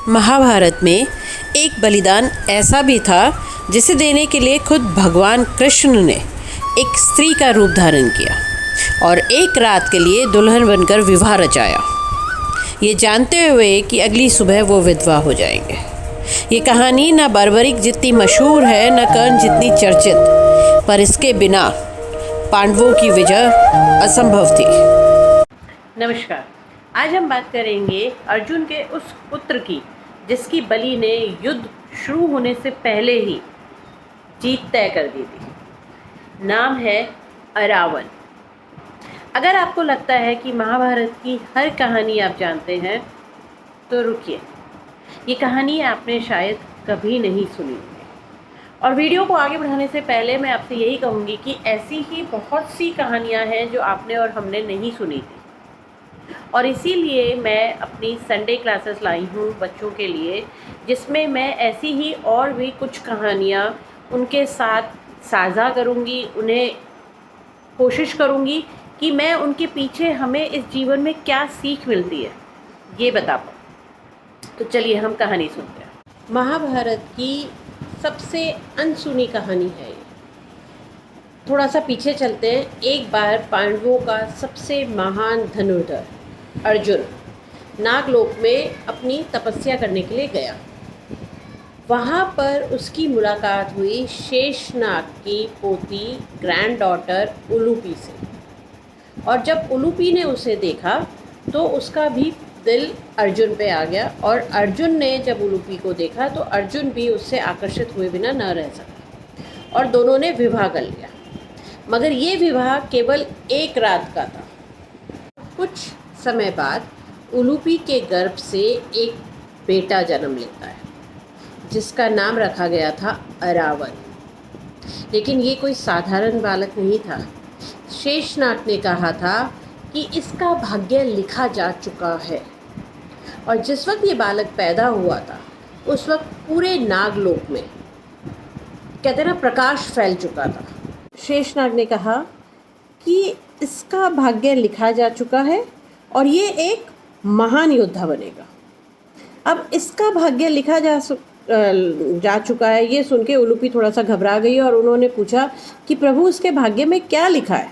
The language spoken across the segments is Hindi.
महाभारत में एक बलिदान ऐसा भी था जिसे देने के लिए खुद भगवान कृष्ण ने एक स्त्री का रूप धारण किया और एक रात के लिए दुल्हन बनकर विवाह रचाया, ये जानते हुए कि अगली सुबह वो विधवा हो जाएंगे। ये कहानी न बर्बरिक जितनी मशहूर है, न कर्ण जितनी चर्चित, पर इसके बिना पांडवों की विजय असंभव थी। नमस्कार, आज हम बात करेंगे अर्जुन के उस पुत्र की जिसकी बलि ने युद्ध शुरू होने से पहले ही जीत तय कर दी थी। नाम है अरावन। अगर आपको लगता है कि महाभारत की हर कहानी आप जानते हैं तो रुकिए, ये कहानी आपने शायद कभी नहीं सुनी होगी। और वीडियो को आगे बढ़ाने से पहले मैं आपसे यही कहूँगी कि ऐसी ही बहुत सी कहानियाँ हैं जो आपने और हमने नहीं सुनी थी, और इसीलिए मैं अपनी संडे क्लासेस लाई हूँ बच्चों के लिए, जिसमें मैं ऐसी ही और भी कुछ कहानियाँ उनके साथ साझा करूँगी। उन्हें कोशिश करूँगी कि मैं उनके पीछे हमें इस जीवन में क्या सीख मिलती है ये बता पाऊँ। तो चलिए हम कहानी सुनते हैं। महाभारत की सबसे अनसुनी कहानी है ये। थोड़ा सा पीछे चलते हैं। एक बार पांडवों का सबसे महान धनुर्धर अर्जुन नागलोक में अपनी तपस्या करने के लिए गया। वहाँ पर उसकी मुलाकात हुई शेषनाग की पोती ग्रैंड डॉटर उलूपी से, और जब उलूपी ने उसे देखा तो उसका भी दिल अर्जुन पे आ गया, और अर्जुन ने जब उलूपी को देखा तो अर्जुन भी उससे आकर्षित हुए बिना न रह सका और दोनों ने विवाह कर लिया। मगर ये विवाह केवल एक रात का था। कुछ समय बाद उलूपी के गर्भ से एक बेटा जन्म लेता है जिसका नाम रखा गया था अरावन। लेकिन ये कोई साधारण बालक नहीं था। शेषनाग ने कहा था कि इसका भाग्य लिखा जा चुका है, और जिस वक्त ये बालक पैदा हुआ था उस वक्त पूरे नागलोक में कहते ना प्रकाश फैल चुका था। शेषनाग ने कहा कि इसका भाग्य लिखा जा चुका है और ये एक महान योद्धा बनेगा। अब इसका भाग्य लिखा जा चुका है, ये सुन के उलूपी थोड़ा सा घबरा गई और उन्होंने पूछा कि प्रभु इसके भाग्य में क्या लिखा है।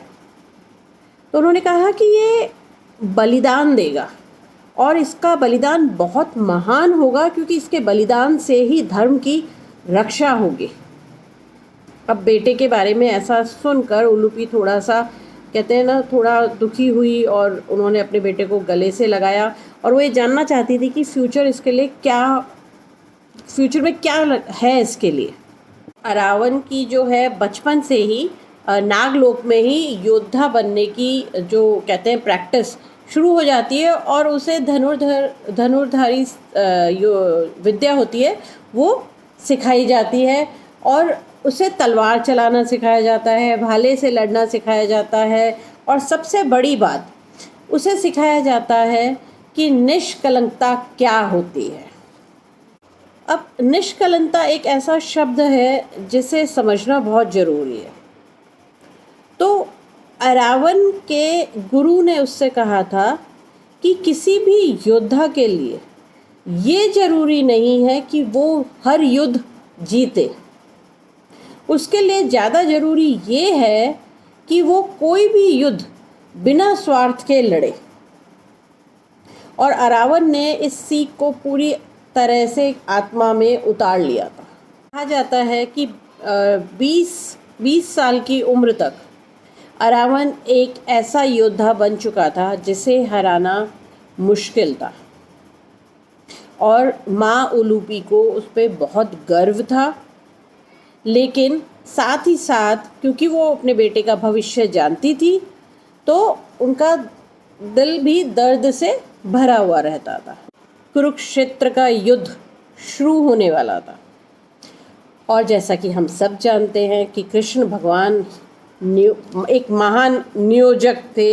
तो उन्होंने कहा कि ये बलिदान देगा और इसका बलिदान बहुत महान होगा, क्योंकि इसके बलिदान से ही धर्म की रक्षा होगी। अब बेटे के बारे में ऐसा सुनकर उलूपी थोड़ा सा कहते हैं ना थोड़ा दुखी हुई, और उन्होंने अपने बेटे को गले से लगाया और वो ये जानना चाहती थी कि फ्यूचर में क्या है इसके लिए। अरावन की जो है बचपन से ही नागलोक में ही योद्धा बनने की जो कहते हैं प्रैक्टिस शुरू हो जाती है, और उसे धनुर्धारी विद्या होती है वो सिखाई जाती है, और उसे तलवार चलाना सिखाया जाता है, भाले से लड़ना सिखाया जाता है, और सबसे बड़ी बात उसे सिखाया जाता है कि निष्कलंकता क्या होती है। अब निष्कलंकता एक ऐसा शब्द है जिसे समझना बहुत ज़रूरी है। तो अरावन के गुरु ने उससे कहा था कि किसी भी योद्धा के लिए ये ज़रूरी नहीं है कि वो हर युद्ध जीते। उसके लिए ज़्यादा ज़रूरी ये है कि वो कोई भी युद्ध बिना स्वार्थ के लड़े। और अरावन ने इस सीख को पूरी तरह से आत्मा में उतार लिया था। कहा जाता है कि 20 साल की उम्र तक अरावन एक ऐसा योद्धा बन चुका था जिसे हराना मुश्किल था, और माँ उलूपी को उस पर बहुत गर्व था। लेकिन साथ ही साथ क्योंकि वो अपने बेटे का भविष्य जानती थी तो उनका दिल भी दर्द से भरा हुआ रहता था। कुरुक्षेत्र का युद्ध शुरू होने वाला था, और जैसा कि हम सब जानते हैं कि कृष्ण भगवान एक महान नियोजक थे,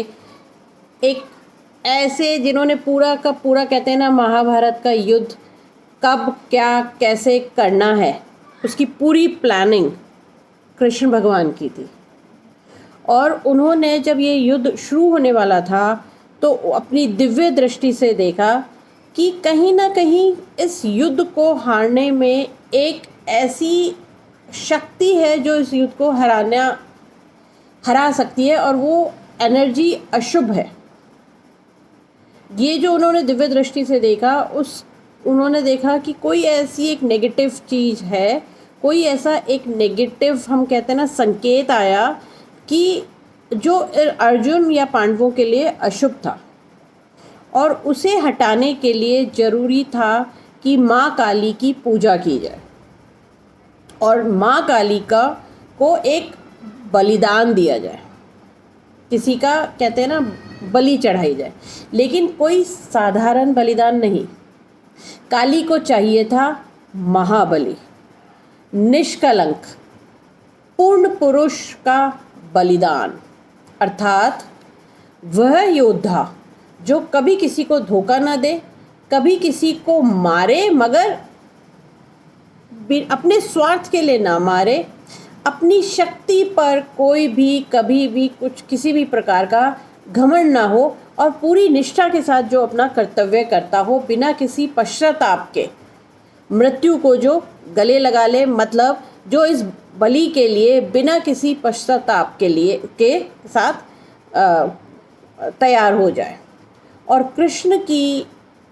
एक ऐसे जिन्होंने पूरा का पूरा कहते हैं ना महाभारत का युद्ध कब क्या कैसे करना है उसकी पूरी प्लानिंग कृष्ण भगवान की थी। और उन्होंने जब ये युद्ध शुरू होने वाला था तो अपनी दिव्य दृष्टि से देखा कि कहीं ना कहीं इस युद्ध को हारने में एक ऐसी शक्ति है जो इस युद्ध को हरा सकती है, और वो एनर्जी अशुभ है। ये जो उन्होंने दिव्य दृष्टि से देखा, उन्होंने देखा कि कोई ऐसी एक नेगेटिव चीज़ है, कोई ऐसा एक नेगेटिव हम कहते हैं ना संकेत आया कि जो अर्जुन या पांडवों के लिए अशुभ था, और उसे हटाने के लिए ज़रूरी था कि माँ काली की पूजा की जाए और माँ काली को एक बलिदान दिया जाए, किसी का कहते हैं ना बलि चढ़ाई जाए, लेकिन कोई साधारण बलिदान नहीं। काली को चाहिए था महाबली, निष्कलंक, पूर्ण पुरुष का बलिदान, अर्थात वह योद्धा जो कभी किसी को धोखा ना दे, कभी किसी को मारे मगर अपने स्वार्थ के लिए ना मारे, अपनी शक्ति पर कोई भी कभी भी किसी भी प्रकार का घमंड ना हो, और पूरी निष्ठा के साथ जो अपना कर्तव्य करता हो, बिना किसी पश्चाताप के मृत्यु को जो गले लगा ले, मतलब जो इस बलि के लिए बिना किसी पश्चाताप के साथ तैयार हो जाए। और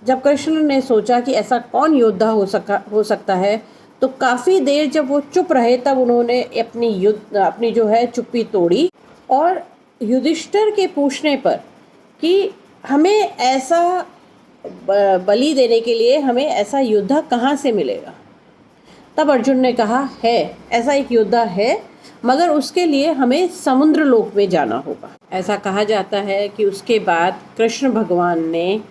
जब कृष्ण ने सोचा कि ऐसा कौन योद्धा हो सकता है, तो काफ़ी देर जब वो चुप रहे, तब उन्होंने अपनी जो है चुप्पी तोड़ी, और युधिष्ठिर के पूछने पर कि हमें ऐसा बलि देने के लिए हमें ऐसा योद्धा कहाँ से मिलेगा, तब अर्जुन ने कहा है ऐसा एक योद्धा है, मगर उसके लिए हमें समुद्र लोक में जाना होगा। ऐसा कहा जाता है कि उसके बाद कृष्ण भगवान ने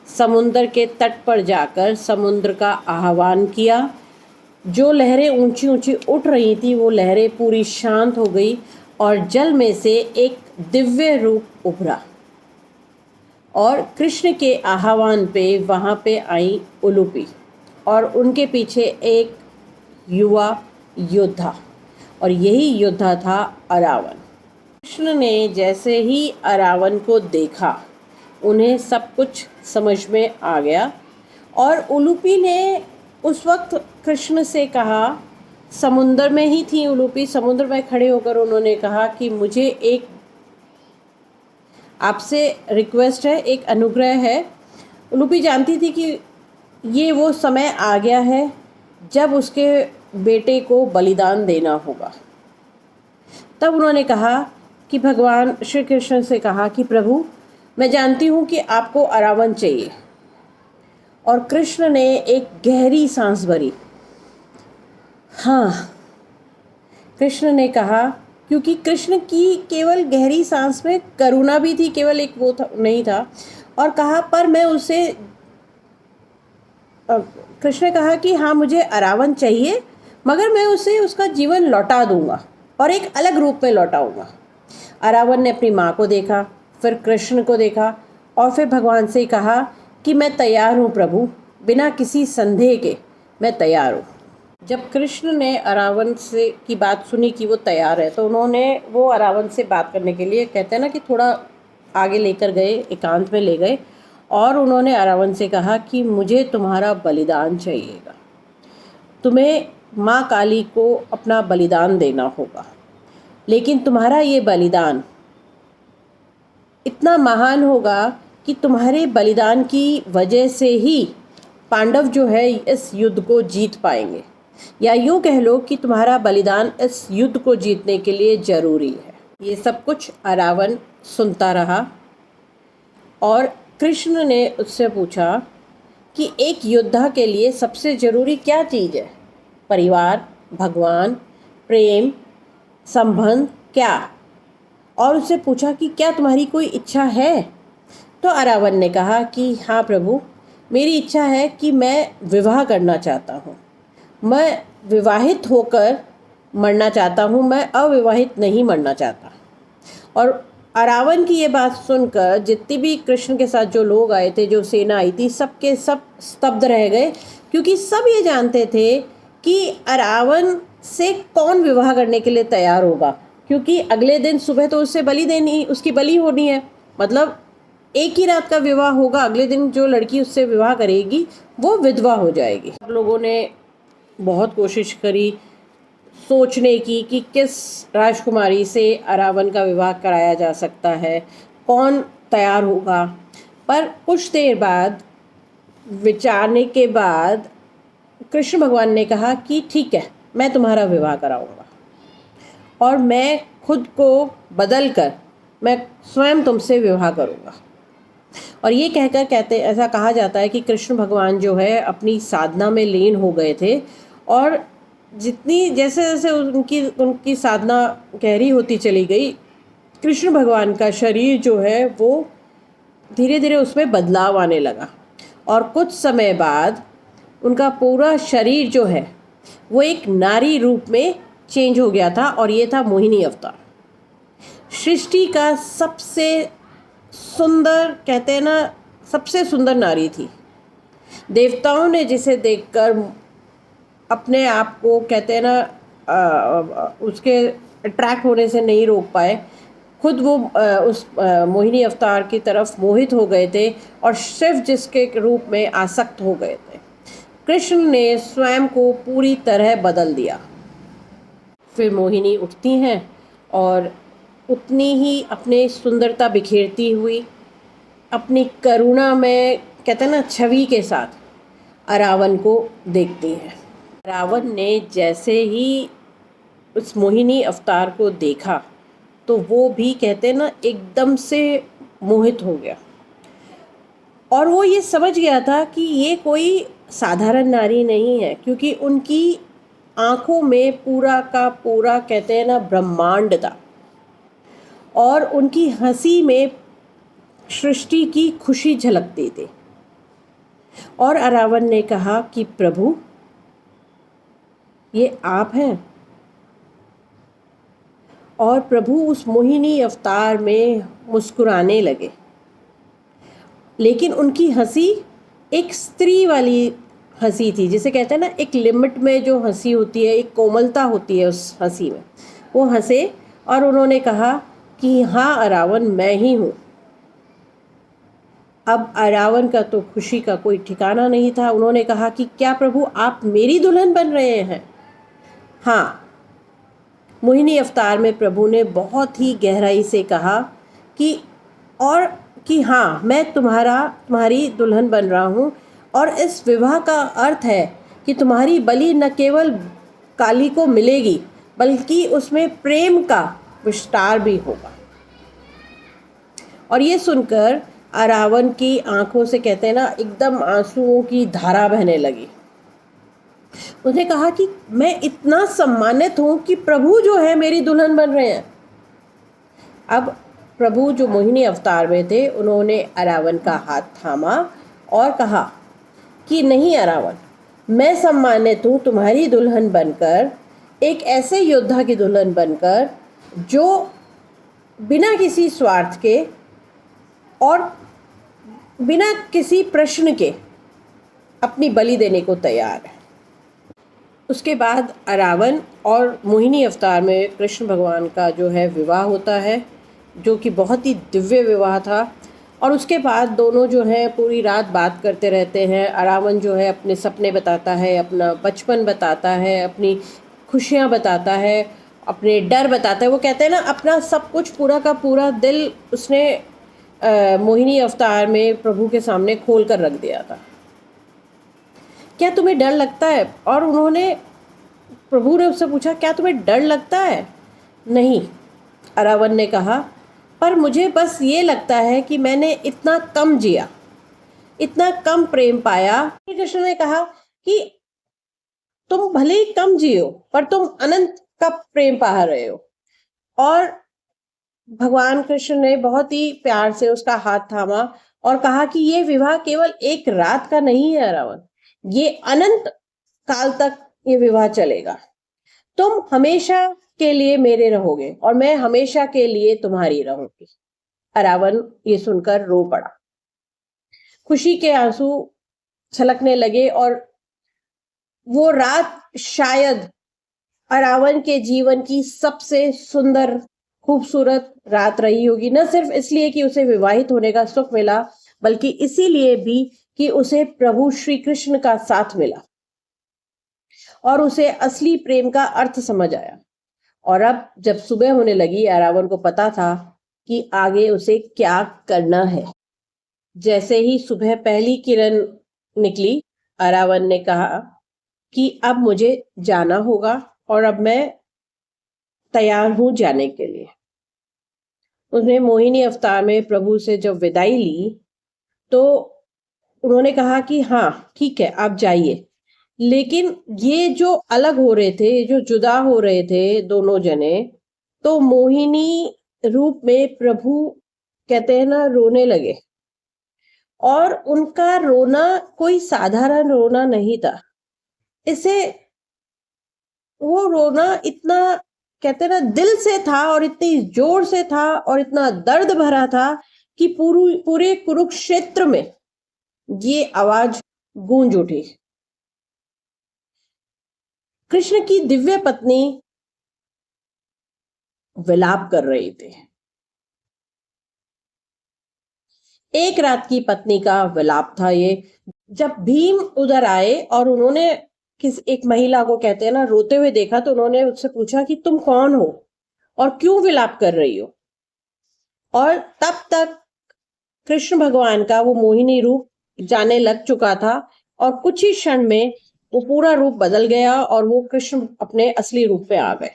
समुद्र के तट पर जाकर समुद्र का आह्वान किया। जो लहरें ऊंची ऊंची उठ रही थी, वो लहरें पूरी शांत हो गई, और जल में से एक दिव्य रूप उभरा, और कृष्ण के आह्वान पे वहाँ पे आई उलूपी, और उनके पीछे एक युवा योद्धा, और यही योद्धा था अरावन। कृष्ण ने जैसे ही अरावन को देखा, उन्हें सब कुछ समझ में आ गया, और उलूपी ने उस वक्त कृष्ण से कहा, समुद्र में ही थी उलूपी, समुद्र में खड़े होकर उन्होंने कहा कि मुझे एक आपसे रिक्वेस्ट है, एक अनुग्रह है। उलूपी जानती थी कि ये वो समय आ गया है जब उसके बेटे को बलिदान देना होगा। तब उन्होंने कहा कि भगवान श्री कृष्ण से कहा कि प्रभु, मैं जानती हूँ कि आपको अरावन चाहिए। और कृष्ण ने एक गहरी सांस भरी। हाँ, कृष्ण ने कहा, क्योंकि कृष्ण की केवल गहरी सांस में करुणा भी थी, केवल एक वो नहीं था, और कहा पर मैं उसे कृष्ण ने कहा कि हाँ मुझे अरावन चाहिए, मगर मैं उसे उसका जीवन लौटा दूंगा और एक अलग रूप में लौटाऊंगा। अरावन ने अपनी माँ को देखा, फिर कृष्ण को देखा, और फिर भगवान से कहा कि मैं तैयार हूँ प्रभु, बिना किसी संदेह के मैं तैयार हूँ। जब कृष्ण ने अरावन से की बात सुनी कि वो तैयार है, तो उन्होंने वो अरावन से बात करने के लिए, कहते हैं ना कि थोड़ा आगे लेकर गए, एकांत में ले गए, और उन्होंने अरावन से कहा कि मुझे तुम्हारा बलिदान चाहिएगा, तुम्हें माँ काली को अपना बलिदान देना होगा, लेकिन तुम्हारा ये बलिदान इतना महान होगा कि तुम्हारे बलिदान की वजह से ही पांडव जो है इस युद्ध को जीत पाएंगे, या यूँ कह लो कि तुम्हारा बलिदान इस युद्ध को जीतने के लिए ज़रूरी है। ये सब कुछ अरावन सुनता रहा, और कृष्ण ने उससे पूछा कि एक योद्धा के लिए सबसे ज़रूरी क्या चीज़ है? परिवार, भगवान, प्रेम, संबंध, क्या? और उससे पूछा कि क्या तुम्हारी कोई इच्छा है? तो अरावन ने कहा कि हाँ प्रभु, मेरी इच्छा है कि मैं विवाह करना चाहता हूँ, मैं विवाहित होकर मरना चाहता हूँ, मैं अविवाहित नहीं मरना चाहता। और अरावन की ये बात सुनकर जितनी भी कृष्ण के साथ जो लोग आए थे, जो सेना आई थी, सब के सब स्तब्ध रह गए, क्योंकि सब ये जानते थे कि अरावन से कौन विवाह करने के लिए तैयार होगा, क्योंकि अगले दिन सुबह तो उससे उसकी बलि होनी है, मतलब एक ही रात का विवाह होगा, अगले दिन जो लड़की उससे विवाह करेगी वो विधवा हो जाएगी। सब लोगों ने बहुत कोशिश करी सोचने की कि किस राजकुमारी से अरावन का विवाह कराया जा सकता है, कौन तैयार होगा। पर कुछ देर बाद विचारने के बाद कृष्ण भगवान ने कहा कि ठीक है, मैं तुम्हारा विवाह कराऊंगा और मैं खुद को बदल कर मैं स्वयं तुमसे विवाह करूंगा। और ये कहकर कहते ऐसा कहा जाता है कि कृष्ण भगवान जो है अपनी साधना में लीन हो गए थे और जितनी जैसे जैसे उनकी उनकी साधना गहरी होती चली गई, कृष्ण भगवान का शरीर जो है वो धीरे धीरे उसमें बदलाव आने लगा और कुछ समय बाद उनका पूरा शरीर जो है वो एक नारी रूप में चेंज हो गया था और ये था मोहिनी अवतार। सृष्टि का सबसे सुंदर, कहते हैं ना, सबसे सुंदर नारी थी। देवताओं ने जिसे देखकर अपने आप को, कहते हैं ना, उसके अट्रैक्ट होने से नहीं रोक पाए, खुद वो उस मोहिनी अवतार की तरफ मोहित हो गए थे और शिव जिसके रूप में आसक्त हो गए थे। कृष्ण ने स्वयं को पूरी तरह बदल दिया। फिर मोहिनी उठती हैं और उतनी ही अपनी सुंदरता बिखेरती हुई अपनी करुणा में, कहते हैं ना, छवि के साथ अरावन को देखती हैं। रावण ने जैसे ही उस मोहिनी अवतार को देखा तो वो भी, कहते हैं ना, एकदम से मोहित हो गया और वो ये समझ गया था कि ये कोई साधारण नारी नहीं है, क्योंकि उनकी आँखों में पूरा का पूरा, कहते हैं ना, ब्रह्मांड था और उनकी हंसी में सृष्टि की खुशी झलकती थी। और अरावन ने कहा कि प्रभु, ये आप हैं। और प्रभु उस मोहिनी अवतार में मुस्कुराने लगे, लेकिन उनकी हंसी एक स्त्री वाली हंसी थी, जिसे कहते हैं ना, एक लिमिट में जो हंसी होती है, एक कोमलता होती है उस हंसी में। वो हंसे और उन्होंने कहा कि हाँ अरावन, मैं ही हूँ। अब अरावन का तो खुशी का कोई ठिकाना नहीं था। उन्होंने कहा कि क्या प्रभु, आप मेरी दुल्हन बन रहे हैं? हाँ। मोहिनी अवतार में प्रभु ने बहुत ही गहराई से कहा कि हाँ, मैं तुम्हारी दुल्हन बन रहा हूँ और इस विवाह का अर्थ है कि तुम्हारी बलि न केवल काली को मिलेगी बल्कि उसमें प्रेम का विस्तार भी होगा। और ये सुनकर अरावन की आंखों से, कहते हैं ना, एकदम आंसुओं की धारा बहने लगी। उसने कहा कि मैं इतना सम्मानित हूँ कि प्रभु जो है मेरी दुल्हन बन रहे हैं। अब प्रभु जो मोहिनी अवतार में थे, उन्होंने अरावन का हाथ थामा और कहा कि नहीं अरावन, मैं सम्मानित हूँ तुम्हारी दुल्हन बनकर, एक ऐसे योद्धा की दुल्हन बनकर जो बिना किसी स्वार्थ के और बिना किसी प्रश्न के अपनी बलि देने को तैयार है। उसके बाद अरावन और मोहिनी अवतार में कृष्ण भगवान का जो है विवाह होता है, जो कि बहुत ही दिव्य विवाह था। और उसके बाद दोनों जो हैं पूरी रात बात करते रहते हैं। अरावन जो है अपने सपने बताता है, अपना बचपन बताता है, अपनी खुशियाँ बताता है, अपने डर बताता है। वो कहते हैं ना, अपना सब कुछ, पूरा का पूरा दिल उसने मोहिनी अवतार में प्रभु के सामने खोल कर रख दिया था। क्या तुम्हें डर लगता है? और प्रभु ने उससे पूछा, क्या तुम्हें डर लगता है? नहीं, अरावन ने कहा, पर मुझे बस ये लगता है कि मैंने इतना कम जिया, इतना कम प्रेम पाया। कृष्ण ने कहा कि तुम भले ही कम जियो पर तुम अनंत का प्रेम पा रहे हो। और भगवान कृष्ण ने बहुत ही प्यार से उसका हाथ थामा और कहा कि ये विवाह केवल एक रात का नहीं है अरावन, ये अनंत काल तक ये विवाह चलेगा। तुम हमेशा के लिए मेरे रहोगे और मैं हमेशा के लिए तुम्हारी रहूंगी। अरावन ये सुनकर रो पड़ा, खुशी के आंसू छलकने लगे और वो रात शायद अरावन के जीवन की सबसे सुंदर खूबसूरत रात रही होगी, न सिर्फ इसलिए कि उसे विवाहित होने का सुख मिला, बल्कि इसीलिए भी कि उसे प्रभु श्री कृष्ण का साथ मिला और उसे असली प्रेम का अर्थ समझ आया। और अब जब सुबह होने लगी, अरावन को पता था कि आगे उसे क्या करना है। जैसे ही सुबह पहली किरण निकली, अरावन ने कहा कि अब मुझे जाना होगा और अब मैं तैयार हूं जाने के लिए। उसने मोहिनी अवतार में प्रभु से जब विदाई ली तो उन्होंने कहा कि हाँ ठीक है, आप जाइए। लेकिन ये जो अलग हो रहे थे, जो जुदा हो रहे थे दोनों जने, तो मोहिनी रूप में प्रभु कहते हैं ना, रोने लगे। और उनका रोना कोई साधारण रोना नहीं था। इसे वो रोना इतना कहते हैं ना, दिल से था और इतनी जोर से था और इतना दर्द भरा था कि पूरे कुरुक्षेत्र में ये आवाज गूंज उठी। कृष्ण की दिव्य पत्नी विलाप कर रही थी। एक रात की पत्नी का विलाप था ये। जब भीम उधर आए और उन्होंने एक महिला को कहते हैं ना रोते हुए देखा, तो उन्होंने उससे पूछा कि तुम कौन हो और क्यों विलाप कर रही हो। और तब तक कृष्ण भगवान का वो मोहिनी रूप जाने लग चुका था और कुछ ही क्षण में वो पूरा रूप बदल गया और वो कृष्ण अपने असली रूप में आ गए।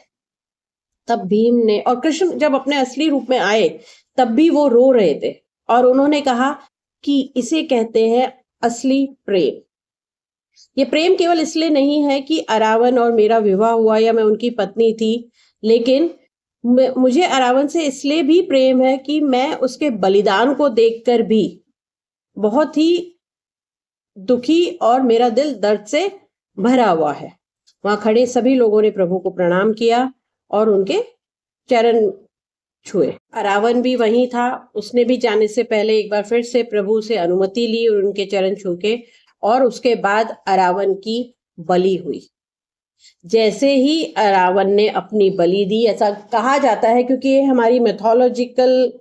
तब भीम ने, और कृष्ण जब अपने असली रूप में आए तब भी वो रो रहे थे और उन्होंने कहा कि इसे कहते हैं असली प्रेम। ये प्रेम केवल इसलिए नहीं है कि अरावन और मेरा विवाह हुआ या मैं उनकी पत्नी थी, लेकिन मुझे अरावन से इसलिए भी प्रेम है कि मैं उसके बलिदान को देखकर भी बहुत ही दुखी और मेरा दिल दर्द से भरा हुआ है। वहां खड़े सभी लोगों ने प्रभु को प्रणाम किया और उनके चरण छुए। अरावन भी वहीं था। उसने भी जाने से पहले एक बार फिर से प्रभु से अनुमति ली और उनके चरण छू के, और उसके बाद अरावन की बलि हुई। जैसे ही अरावन ने अपनी बलि दी, ऐसा कहा जाता है, क्योंकि ये हमारी मिथोलॉजिकल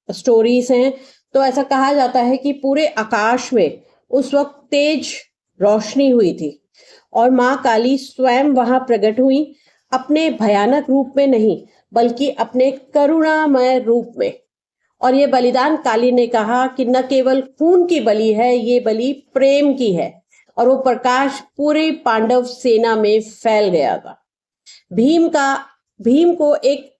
स्टोरीज हैं, तो ऐसा कहा जाता है कि पूरे आकाश में उस वक्त तेज रोशनी हुई थी और माँ काली स्वयं वहां प्रकट हुई, अपने भयानक रूप में नहीं बल्कि अपने करुणामय रूप में। और ये बलिदान काली ने कहा कि न केवल खून की बलि है, ये बलि प्रेम की है। और वो प्रकाश पूरे पांडव सेना में फैल गया था। भीम को एक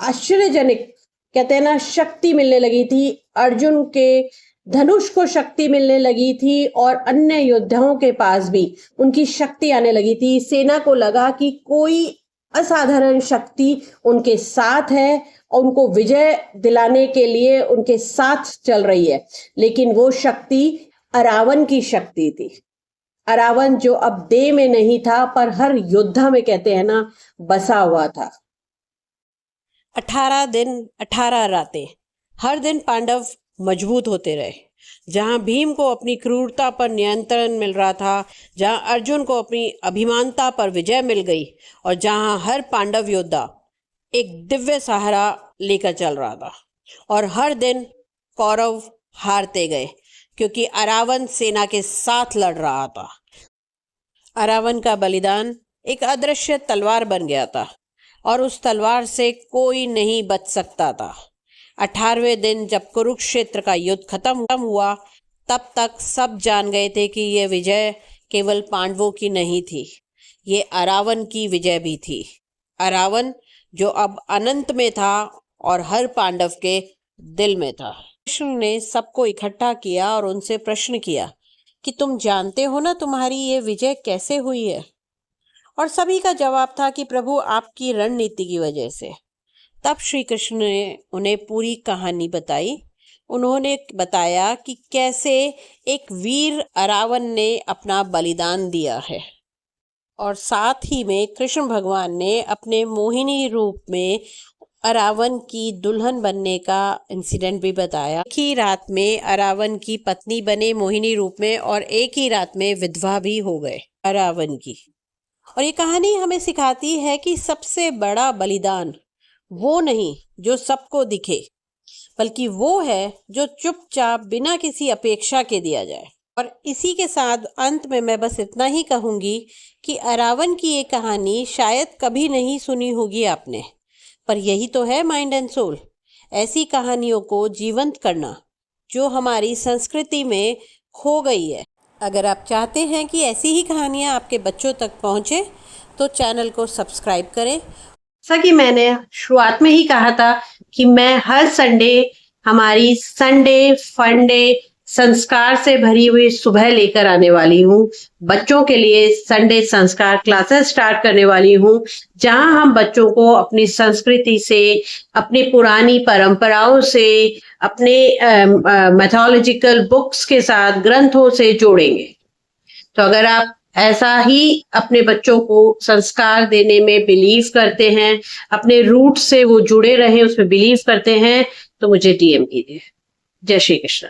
आश्चर्यजनक कहते हैं ना शक्ति मिलने लगी थी। अर्जुन के धनुष को शक्ति मिलने लगी थी और अन्य योद्धाओं के पास भी उनकी शक्ति आने लगी थी। सेना को लगा कि कोई असाधारण शक्ति उनके साथ है और उनको विजय दिलाने के लिए उनके साथ चल रही है। लेकिन वो शक्ति अरावन की शक्ति थी। अरावन जो अब देह में नहीं था पर हर योद्धा में कहते हैं ना बसा हुआ था। 18 दिन 18 रातें हर दिन पांडव मजबूत होते रहे। जहां भीम को अपनी क्रूरता पर नियंत्रण मिल रहा था, जहां अर्जुन को अपनी अभिमानता पर विजय मिल गई और जहां हर पांडव योद्धा एक दिव्य सहारा लेकर चल रहा था, और हर दिन कौरव हारते गए क्योंकि अरावन सेना के साथ लड़ रहा था। अरावन का बलिदान एक अदृश्य तलवार बन गया था और उस तलवार से कोई नहीं बच सकता था। 18वें दिन जब कुरुक्षेत्र का युद्ध खत्म हुआ, तब तक सब जान गए थे कि यह विजय केवल पांडवों की नहीं थी, ये अरावन की विजय भी थी। अरावन जो अब अनंत में था और हर पांडव के दिल में था। कृष्ण ने सबको इकट्ठा किया और उनसे प्रश्न किया कि तुम जानते हो ना तुम्हारी ये विजय कैसे हुई है? और सभी का जवाब था कि प्रभु आपकी रणनीति की वजह से। तब श्री कृष्ण ने उन्हें पूरी कहानी बताई। उन्होंने बताया कि कैसे एक वीर अरावन ने अपना बलिदान दिया है, और साथ ही में कृष्ण भगवान ने अपने मोहिनी रूप में अरावन की दुल्हन बनने का इंसिडेंट भी बताया। एक ही रात में अरावन की पत्नी बने मोहिनी रूप में और एक ही रात में विधवा भी हो गए अरावन की। और ये कहानी हमें सिखाती है कि सबसे बड़ा बलिदान वो नहीं जो सबको दिखे, बल्कि वो है जो चुपचाप बिना किसी अपेक्षा के दिया जाए। और इसी के साथ अंत में मैं बस इतना ही कहूँगी कि अरावन की ये कहानी शायद कभी नहीं सुनी होगी आपने, पर यही तो है माइंड एंड सोल, ऐसी कहानियों को जीवंत करना जो हमारी संस्कृति में खो गई है। अगर आप चाहते हैं कि ऐसी ही कहानियाँ आपके बच्चों तक पहुँचे तो चैनल को सब्सक्राइब करें। जैसा कि मैंने शुरुआत में ही कहा था कि मैं हर संडे हमारी संडे फन डे संस्कार से भरी हुई सुबह लेकर आने वाली हूँ। बच्चों के लिए संडे संस्कार क्लासेस स्टार्ट करने वाली हूँ, जहाँ हम बच्चों को अपनी संस्कृति से, अपनी पुरानी परंपराओं से, अपने मैथोलॉजिकल बुक्स के साथ, ग्रंथों से जोड़ेंगे। तो अगर आप ऐसा ही अपने बच्चों को संस्कार देने में बिलीव करते हैं, अपने रूट से वो जुड़े रहे उसमें बिलीव करते हैं, तो मुझे डीएम कीजिए। जय श्री कृष्ण।